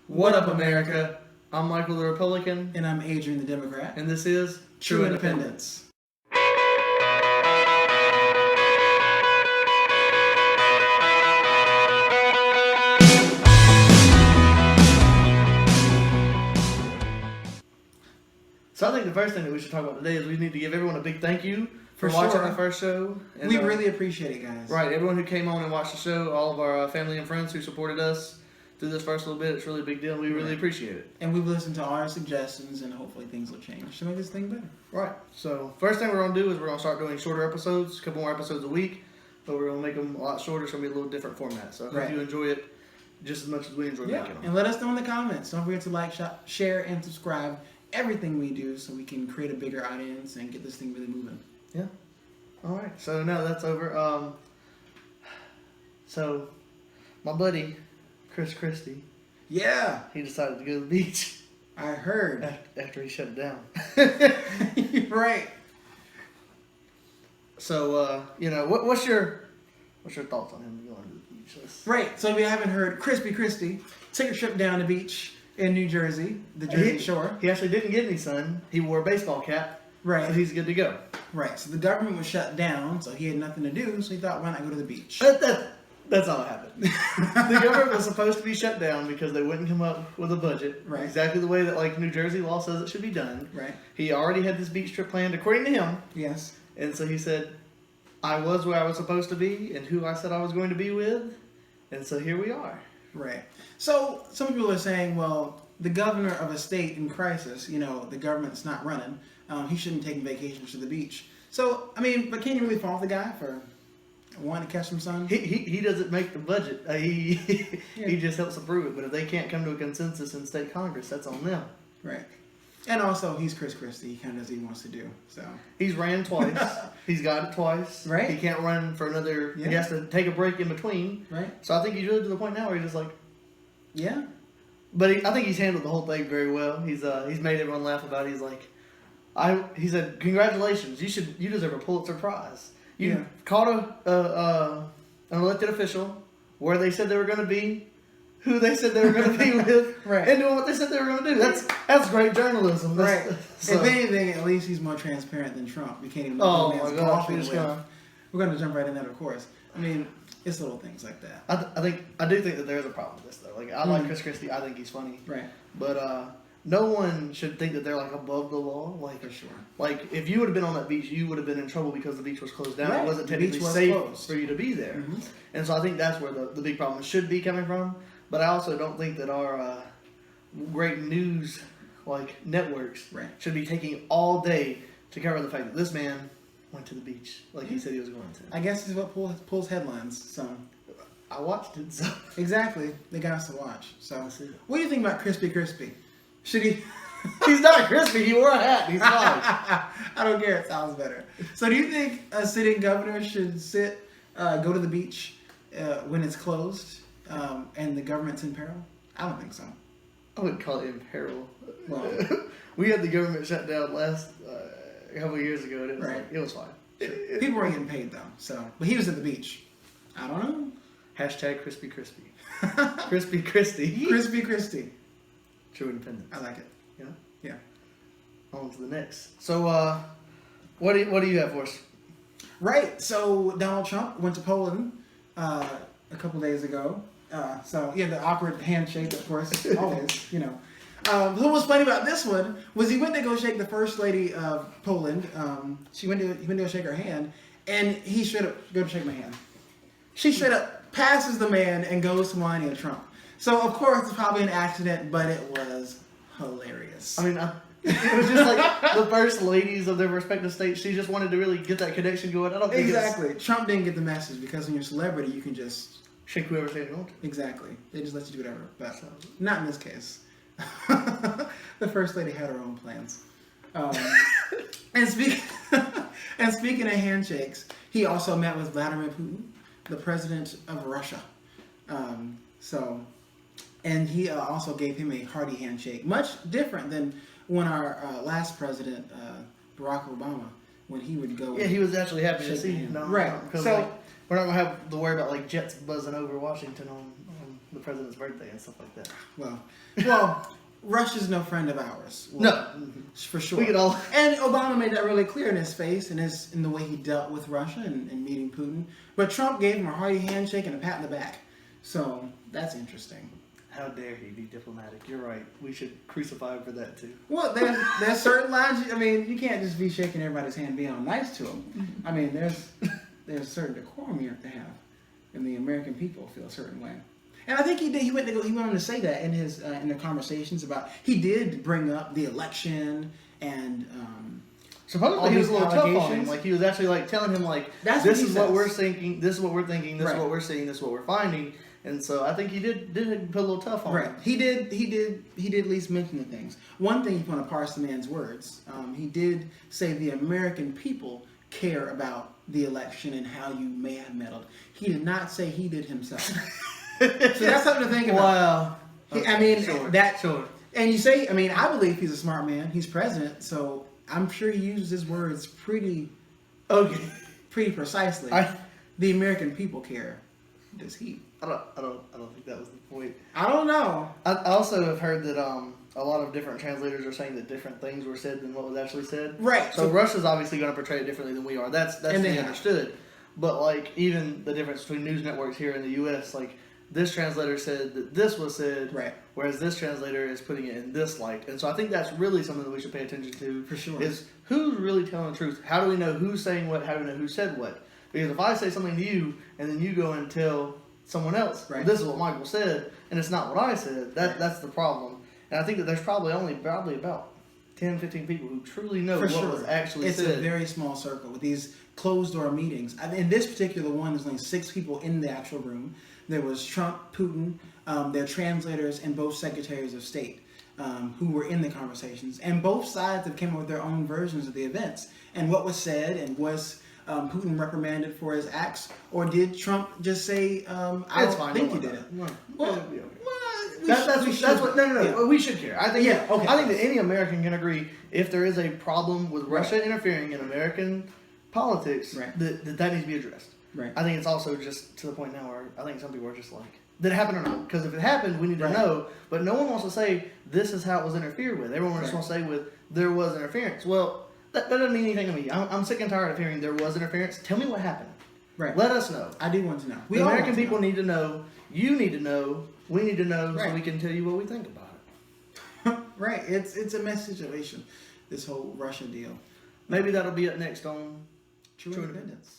What up, America? I'm Michael the Republican. And I'm Adrian the Democrat. And this is True Independence. So I think the first thing that we should talk about today is we need to give everyone a big thank you for watching our first show. And, we really appreciate it, guys. Right, everyone who came on and watched the show, all of our family and friends who supported us through this first little bit, it's really a big deal. We really appreciate it. And we've listened to all our suggestions, and hopefully things will change to make this thing better. Right. So first thing we're going to do is we're going to start doing shorter episodes, a couple more episodes a week, but we're going to make them a lot shorter, so it'll be a little different format. So I hope you enjoy it just as much as we enjoy making them. And let us know in the comments. Don't forget to like, share, and subscribe everything we do so we can create a bigger audience and get this thing really moving. Yeah. All right. So now that's over. So my buddy, Christie. Yeah. He decided to go to the beach. I heard. After he shut it down. Right. So, what's your thoughts on him going to the beach? Right. So we haven't heard Christie took a trip down the beach in New Jersey, the Jersey Shore. He actually didn't get any sun. He wore a baseball cap. Right. So he's good to go. Right. So the government was shut down, so he had nothing to do, so he thought, why not go to the beach? That's all that happened. The government was supposed to be shut down because they wouldn't come up with a budget. Right. Exactly the way that New Jersey law says it should be done. Right. He already had this beach trip planned according to him. Yes. And so he said, I was where I was supposed to be and who I said I was going to be with. And so here we are. Right. So some people are saying, well, the governor of a state in crisis, the government's not running. He shouldn't be taking vacations to the beach. So, but can you really fault the guy for wanting to catch some sun? He doesn't make the budget. He just helps approve it. But if they can't come to a consensus in state Congress, that's on them. Right. And also, he's Christie. He kind of does what he wants to do. So he's ran twice. He's got it twice. Right. He can't run for another. Yeah. He has to take a break in between. Right. So I think he's really to the point now where he's just like, yeah. But I think he's handled the whole thing very well. He's made everyone laugh about it. He's like, he said, congratulations. You deserve a Pulitzer Prize. You caught an elected official where they said they were going to be, who they said they were going to be with, right. And doing what they said they were going to do. That's great journalism. Right. So. If anything, at least he's more transparent than Trump. We can't even. Oh my gosh! We're going to jump right in that, of course. It's little things like that. I do think that there's a problem with this though. I like Chris Christie. I think he's funny. Right. But no one should think that they're above the law. For sure. If you would have been on that beach, you would have been in trouble because the beach was closed down. Right. It wasn't technically safe for you to be there. Mm-hmm. And so I think that's where the big problem should be coming from. But I also don't think that our great news networks should be taking all day to cover the fact that this man went to the beach he said he was going to. I guess it's what pulls headlines. So I watched it. So exactly, they got us to watch. So what do you think about Christie? Should he? He's not crispy. He wore a hat. He's fine. I don't care. It sounds better. So do you think a sitting governor should go to the beach when it's closed and the government's in peril? I don't think so. I wouldn't call it in peril. Well, we had the government shut down last a couple of years ago, and it was fine. People weren't getting paid though. But he was at the beach. I don't know. Hashtag Crispy. Crispy Christie. Crispy Christie. True Independence. I like it. Yeah. On to the next. So, what do you have for us? Right. So Donald Trump went to Poland a couple days ago. The awkward handshake, of course, always. What was funny about this one was he went to go shake the first lady of Poland. He went to go shake her hand, and he straight up go to shake my hand. She straight up passes the man and goes to Melania Trump. So of course it's probably an accident, but it was hilarious. It was just the first ladies of their respective states. She just wanted to really get that connection going. I don't think exactly. Trump didn't get the message because when you're a celebrity, you can just shake whoever they want. Exactly. They just let you do whatever. But not in this case. The first lady had her own plans. And speaking of handshakes, he also met with Vladimir Putin, the president of Russia. And he also gave him a hearty handshake, much different than when our last president, Barack Obama, when he would go. Yeah, he was actually happy to see him. Right. So we're not gonna have to worry about jets buzzing over Washington on the president's birthday and stuff like that. Well, Russia's no friend of ours. Well, No, for sure. we could all. And Obama made that really clear in his face and in the way he dealt with Russia and meeting Putin. But Trump gave him a hearty handshake and a pat in the back. So that's interesting. How dare he be diplomatic? You're right. We should crucify him for that too. Well, there's certain lines. I mean, you can't just be shaking everybody's hand, being all nice to them. I mean, there's a certain decorum you have to have, and the American people feel a certain way. And I think he did. He went on to say that in his in the conversations about. He did bring up the election and. Supposedly he was a little tough on him. Like he was actually like telling him like, this is what we're thinking, this is what we're thinking, this is what we're seeing, this is what we're finding. And so I think he did put a little tough on him. He did at least mention the things. One thing, if you want to parse the man's words, he did say the American people care about the election and how you may have meddled. He did not say he did himself. So that's something to think about. Wow. Okay, I mean, sure. And you say, I mean, I believe he's a smart man. He's president, so I'm sure he uses his words pretty precisely. The American people care. Does he? I don't think that was the point. I don't know. I also have heard that a lot of different translators are saying that different things were said than what was actually said. Right. So Russia's obviously going to portray it differently than we are. That's to be understood. But like even the difference between news networks here in the U.S., like this translator said that this was said, right, whereas this translator is putting it in this light. And so I think that's really something that we should pay attention to. For sure. Is who's really telling the truth? How do we know who's saying what? How do we know who said what? Because if I say something to you and then you go and tell someone else, right, well, this is what Michael said, and it's not what I said, that's the problem. And I think that there's probably about 10, 15 people who truly know what was actually said. It's a very small circle with these closed-door meetings. I mean, in this particular one, there's only 6 people in the actual room. There was Trump, Putin, their translators, and both secretaries of state who were in the conversations. And both sides have come up with their own versions of the events. And what was said, and was Putin reprimanded for his acts, or did Trump just say, I don't think he did it? We should care. I think I think that any American can agree if there is a problem with Russia interfering in American politics, that needs to be addressed. Right. I think it's also just to the point now where I think some people are just like, did it happen or not? Because if it happened, we need to know. But no one wants to say this is how it was interfered with. Everyone just wants to say there was interference. Well, that doesn't mean anything to me. I'm sick and tired of hearing there was interference. Tell me what happened. Right. Let us know. I do want to know. The American people need to know. You need to know. We need to know so we can tell you what we think about it. Right. It's a messy situation, this whole Russia deal. Maybe that'll be up next on True Independence.